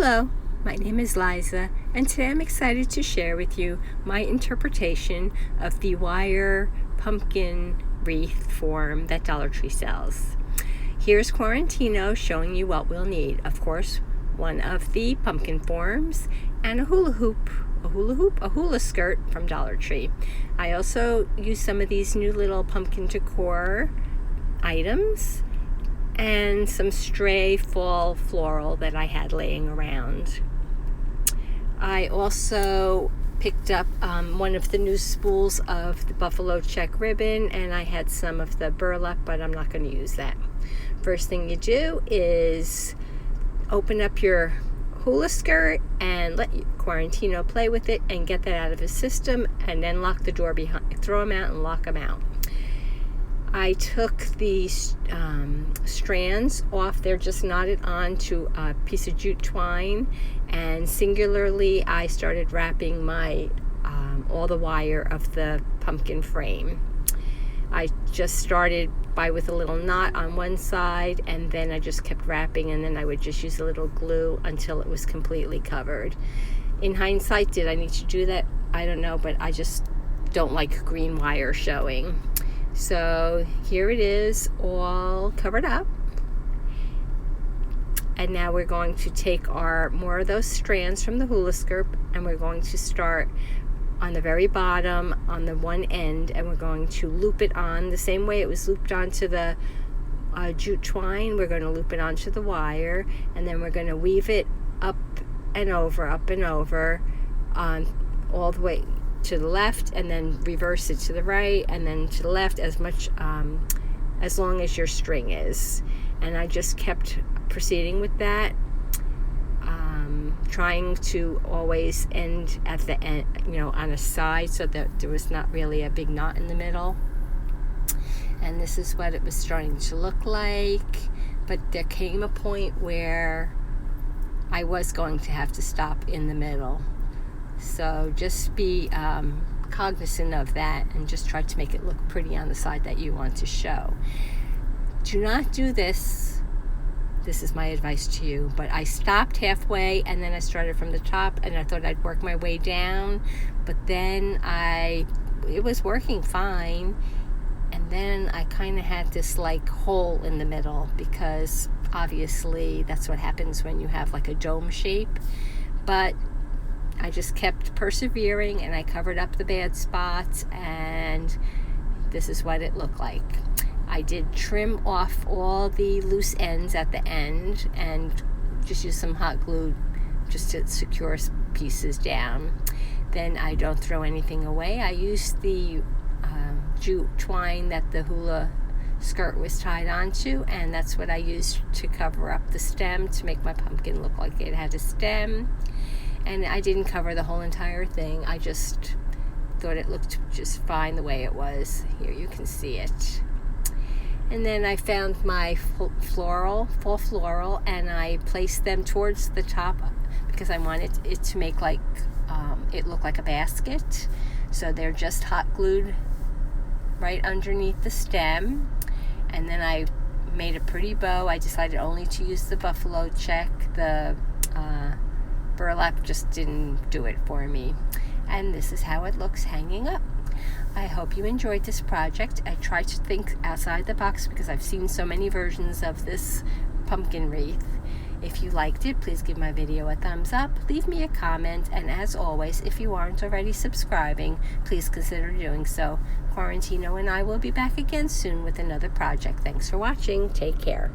Hello, my name is Liza, and today I'm excited to share with you my interpretation of the wire pumpkin wreath form that Dollar Tree sells. Here's Quarantino showing you what we'll need. Of course, one of the pumpkin forms and a hula skirt from Dollar Tree. I also used some of these new little pumpkin decor items and some stray fall floral that I had laying around. I also picked up one of the new spools of the buffalo check ribbon, and I had some of the burlap, but I'm not going to use that. First thing you do is open up your hula skirt and let Quarantino play with it and get that out of his system, and then lock the door behind, throw him out and lock him out. I took the strands off. They're just knotted onto a piece of jute twine, and singularly I started wrapping my all the wire of the pumpkin frame. I just started with a little knot on one side, and then I just kept wrapping, and then I would just use a little glue until it was completely covered. In hindsight, did I need to do that? I don't know, but I just don't like green wire showing. So here it is, all covered up. And now we're going to take more of those strands from the hula skirt, and we're going to start on the very bottom on the one end, and we're going to loop it on the same way it was looped onto the jute twine. We're going to loop it onto the wire, and then we're going to weave it up and over all the way to the left, and then reverse it to the right, and then to the left as long as your string is. And I just kept proceeding with that, trying to always end at the end, on a side, so that there was not really a big knot in the middle. And this is what it was starting to look like, but there came a point where I was going to have to stop in the middle. So just be cognizant of that, and just try to make it look pretty on the side that you want to show. Do not do this. This is my advice to you. But I stopped halfway, and then I started from the top, and I thought I'd work my way down. But then it was working fine. And then I kind of had this hole in the middle, because obviously that's what happens when you have a dome shape. But I just kept persevering, and I covered up the bad spots, and this is what it looked like. I did trim off all the loose ends at the end, and just use some hot glue just to secure pieces down. Then I don't throw anything away. I used the jute twine that the hula skirt was tied onto, and that's what I used to cover up the stem, to make my pumpkin look like it had a stem. And I didn't cover the whole entire thing. I just thought it looked just fine the way it was. Here you can see it. And then I found my fall floral, and I placed them towards the top, because I wanted it to make it look like a basket. So they're just hot glued right underneath the stem. And then I made a pretty bow. I decided only to use the buffalo check. The burlap just didn't do it for me. And this is how it looks hanging up. I hope you enjoyed this project. I tried to think outside the box, because I've seen so many versions of this pumpkin wreath. If you liked it, please give my video a thumbs up, leave me a comment, and as always, if you aren't already subscribing, please consider doing so. Quarantino and I will be back again soon with another project. Thanks for watching. Take care.